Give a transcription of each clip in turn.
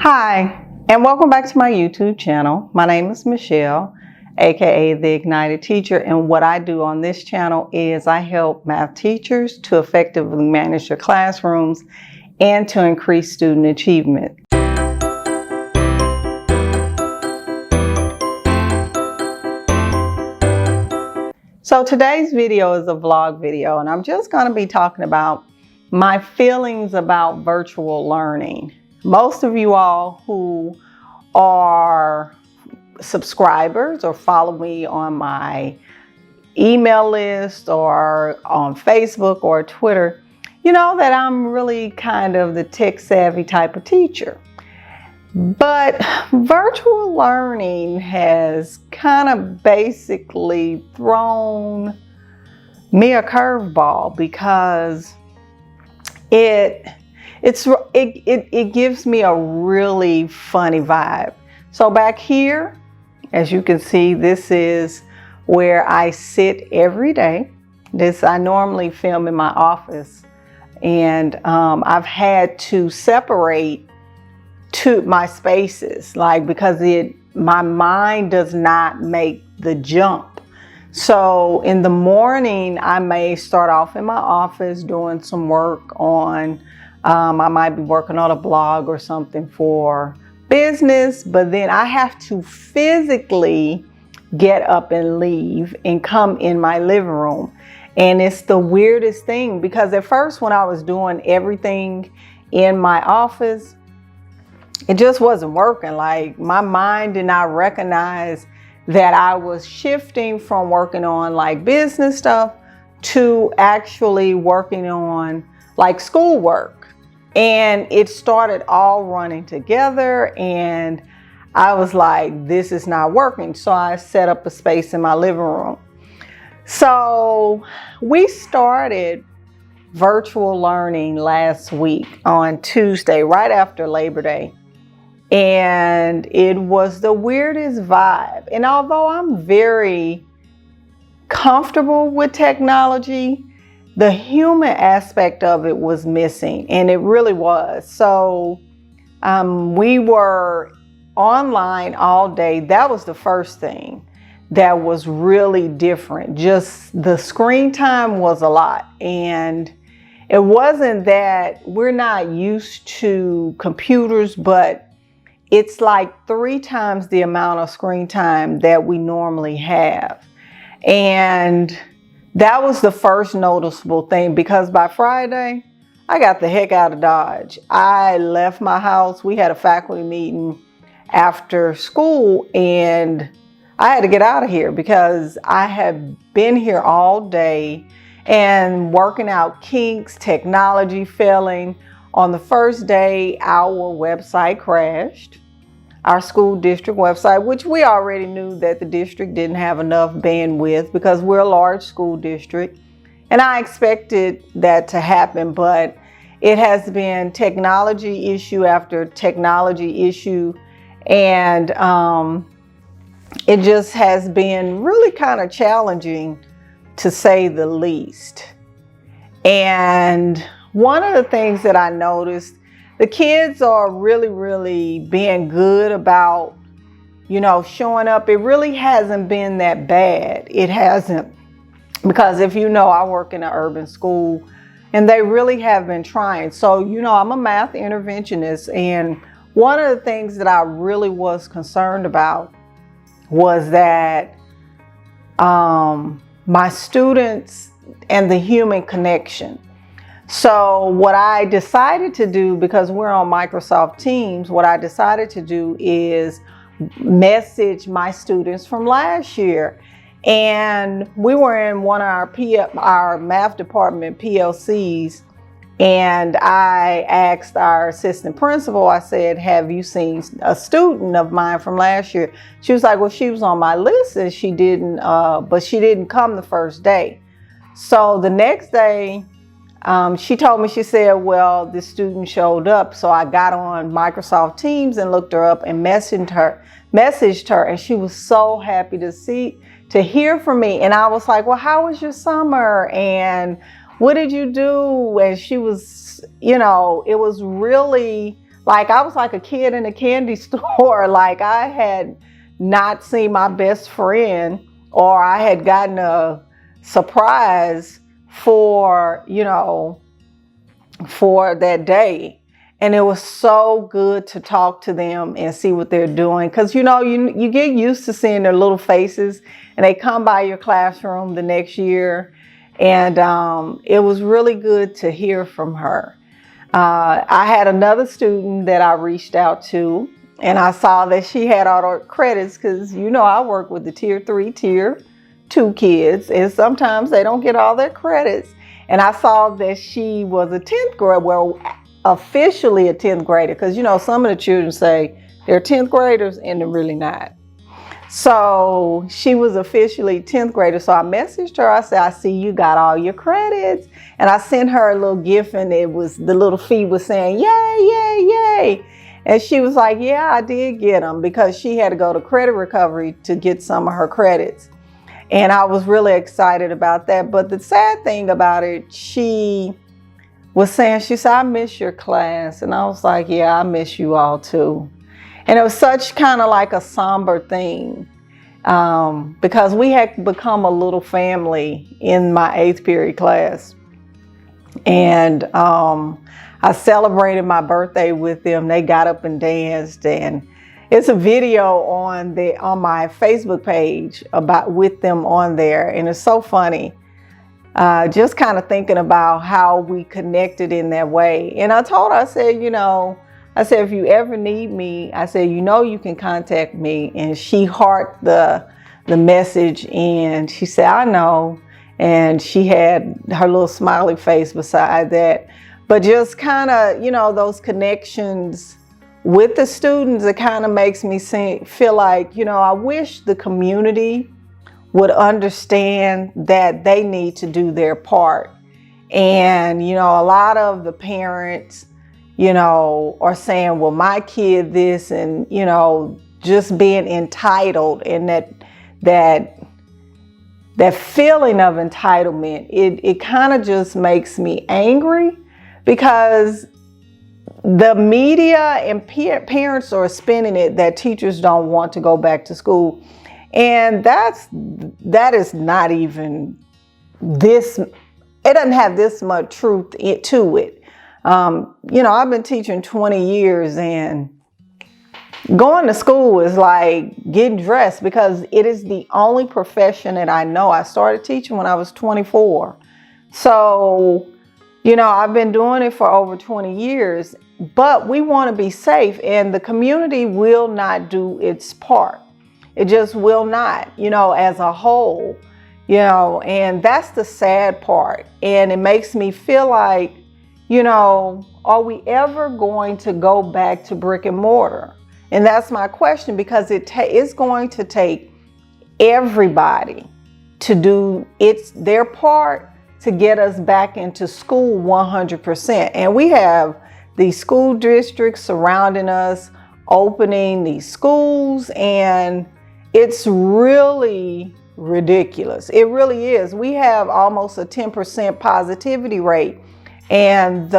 Hi, and welcome back to my YouTube channel. My name is Michelle, aka The Ignited Teacher, and what I do on this channel is I help math teachers to effectively manage their classrooms and to increase student achievement. So today's video is a vlog video, and I'm just going to be talking about my feelings about virtual learning. Most of you all who are subscribers or follow me on my email list or on Facebook or Twitter, you know that I'm really kind of the tech savvy type of teacher. But virtual learning has kind of basically thrown me a curveball because it gives me a really funny vibe. So back here, as you can see, this is where I sit every day. I normally film in my office, and I've had to separate my spaces, because my mind does not make the jump. So in the morning, I may start off in my office doing some work on, I might be working on a blog or something for business, but then I have to physically get up and leave and come in my living room. And it's the weirdest thing, because at first when I was doing everything in my office, it just wasn't working. My mind did not recognize that I was shifting from working on business stuff to actually working on schoolwork. And it started all running together, and I was like, this is not working. So I set up a space in my living room. So we started virtual learning last week on Tuesday, right after Labor Day. And it was the weirdest vibe. And although I'm very comfortable with technology, the human aspect of it was missing, and it really was. So we were online all day. That was the first thing that was really different. Just the screen time was a lot. And it wasn't that we're not used to computers, but it's like 3 times the amount of screen time that we normally have. And that was the first noticeable thing, because by Friday, I got the heck out of Dodge. I left my house. We had a faculty meeting after school, and I had to get out of here because I have been here all day and working out kinks, technology failing. On the first day, our website crashed. Our school district website, which we already knew that the district didn't have enough bandwidth because we're a large school district. And I expected that to happen, but it has been technology issue after technology issue. And it just has been really kind of challenging, to say the least. And one of the things that I noticed, the kids are really being good about, showing up. It really hasn't been that bad. It hasn't, because if I work in an urban school, and they really have been trying. So, I'm a math interventionist, and one of the things that I really was concerned about was that my students and the human connection. So what I decided to do, because we're on Microsoft Teams, what I decided to do is message my students from last year. And we were in one of our math department PLCs, and I asked our assistant principal, I said, have you seen a student of mine from last year? She was like, well, she was on my list, and she didn't, but she didn't come the first day. So the next day, she told me, she said, well, the student showed up. So I got on Microsoft Teams and looked her up and messaged her, and she was so happy to hear from me. And I was like, well, how was your summer? And what did you do? And she was, it was really like I was like a kid in a candy store. Like I had not seen my best friend, or I had gotten a surprise for, you know, for that day. And it was so good to talk to them and see what they're doing. Because, you know, you get used to seeing their little faces, and they come by your classroom the next year. And it was really good to hear from her. I had another student that I reached out to, and I saw that she had all the credits, because, you know, I work with the tier 3, tier 2 kids, and sometimes they don't get all their credits. And I saw that she was a 10th grader, well, officially a 10th grader, because, you know, some of the children say they're 10th graders and they're really not. So she was officially 10th grader. So I messaged her. I said, I see you got all your credits. And I sent her a little gift, and it was, the little feed was saying, yay, yay, yay. And she was like, yeah, I did get them, because she had to go to credit recovery to get some of her credits. And I was really excited about that. But the sad thing about it, she was saying, she said, I miss your class. And I was like, yeah, I miss you all too. And it was such kind of like a somber thing, because we had become a little family in my 8th period class. And I celebrated my birthday with them. They got up and danced, and it's a video on my Facebook page with them on there. And it's so funny, just kind of thinking about how we connected in that way. And I told her, I said, you know, I said, if you ever need me, I said, you know, you can contact me. And she hearted the message, and she said, I know. And she had her little smiley face beside that. But just kind of, you know, those connections with the students, it kind of makes me feel like, you know, I wish the community would understand that they need to do their part. And, you know, a lot of the parents, you know, are saying, well, my kid this, and, you know, just being entitled, and that feeling of entitlement, it kind of just makes me angry, because the media and parents are spinning it that teachers don't want to go back to school. And that is not even this, it doesn't have this much truth to it. You know, I've been teaching 20 years, and going to school is like getting dressed, because it is the only profession that I know. I started teaching when I was 24. So, you know, I've been doing it for over 20 years, but we want to be safe, and the community will not do its part. It just will not, you know, as a whole, you know, and that's the sad part. And it makes me feel like, you know, are we ever going to go back to brick and mortar? And that's my question, because it's going to take everybody to do their part to get us back into school 100%. And we have these school districts surrounding us, opening these schools, and it's really ridiculous. It really is. We have almost a 10% positivity rate. And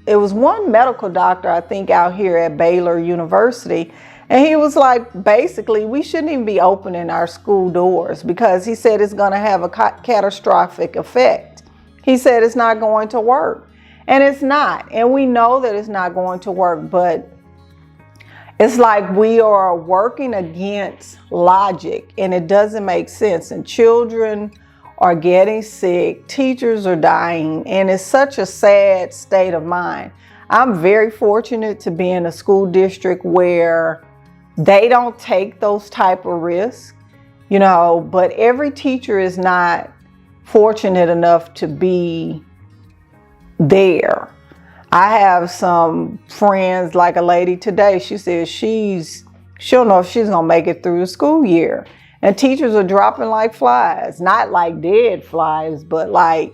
it was one medical doctor, I think, out here at Baylor University, and he was like, basically, we shouldn't even be opening our school doors, because he said it's going to have a catastrophic effect. He said it's not going to work, and it's not. And we know that it's not going to work, but it's like we are working against logic, and it doesn't make sense. And children are getting sick, teachers are dying, and it's such a sad state of mind. I'm very fortunate to be in a school district where they don't take those type of risks, you know, but every teacher is not fortunate enough to be there. I have some friends, like a lady today, she says she don't know if she's gonna make it through the school year. And teachers are dropping like flies, not like dead flies, but like,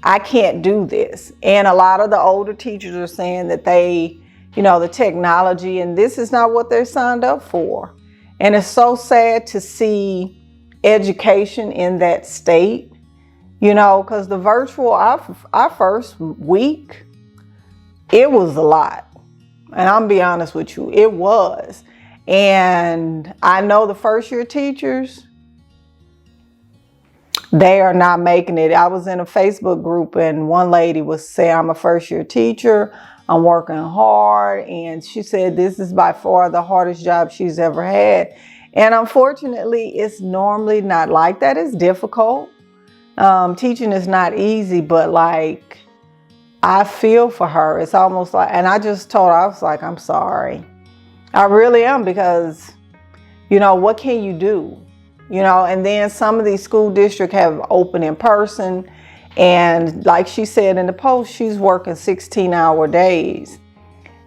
I can't do this. And a lot of the older teachers are saying that they, you know, the technology, and this is not what they're signed up for. And it's so sad to see education in that state, you know, because the virtual, our first week, it was a lot. And I'm be honest with you, it was. And I know the first year teachers, they are not making it. I was in a Facebook group and one lady was saying, I'm a first year teacher. I'm working hard. And she said, this is by far the hardest job she's ever had. And unfortunately, it's normally not like that. It's difficult. Teaching is not easy, but like, I feel for her. It's almost like, and I just told her, I was like, I'm sorry. I really am, because, you know, what can you do? You know, and then some of these school districts have open in person. And like she said in the post, she's working 16-hour days.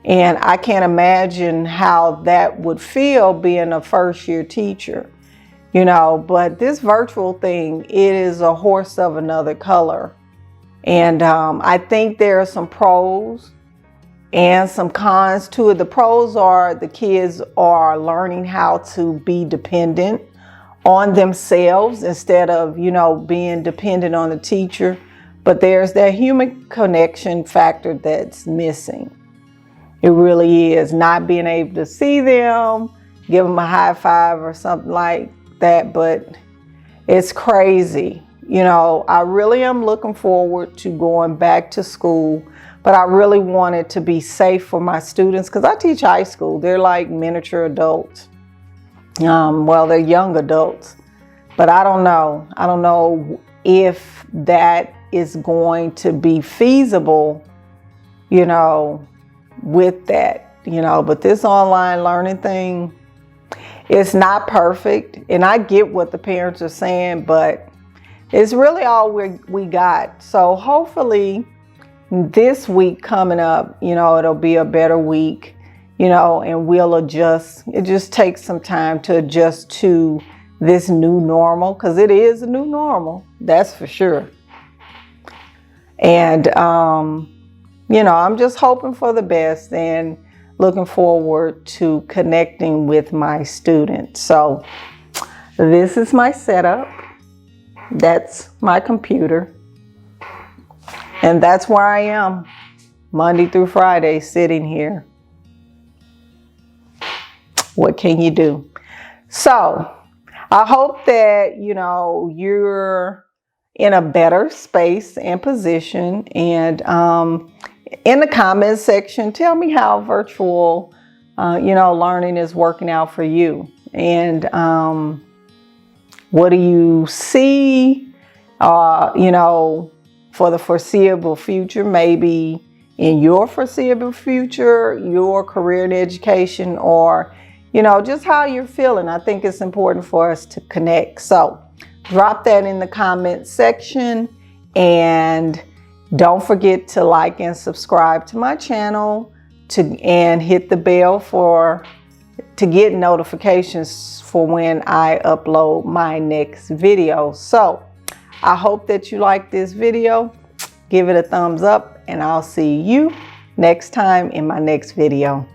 And I can't imagine how that would feel being a first-year teacher, you know. But this virtual thing, it is a horse of another color. And I think there are some pros and some cons to it. The pros are the kids are learning how to be dependent on themselves instead of, you know, being dependent on the teacher. But there's that human connection factor that's missing. It really is. Not being able to see them, give them a high five or something like that. But it's crazy. You know, I really am looking forward to going back to school, but I really want it to be safe for my students, because I teach high school. They're like miniature adults. Well, they're young adults, but I don't know. I don't know if that is going to be feasible, you know, with that, you know. But this online learning thing, it's not perfect. And I get what the parents are saying, but it's really all we got. So hopefully this week coming up, you know, it'll be a better week, you know, and we'll adjust. It just takes some time to adjust to this new normal, because it is a new normal, that's for sure. And, you know, I'm just hoping for the best and looking forward to connecting with my students. So this is my setup. That's my computer. And that's where I am Monday through Friday, sitting here. What can you do? So I hope that, you know, you're in a better space and position. And in the comments section, tell me how virtual, you know, learning is working out for you. And what do you see, you know, for the foreseeable future, maybe in your foreseeable future, your career in education, or, you know, just how you're feeling. I think it's important for us to connect. So drop that in the comment section, and don't forget to like and subscribe to my channel and hit the bell to get notifications for when I upload my next video. So I hope that you like this video. Give it a thumbs up, and I'll see you next time in my next video.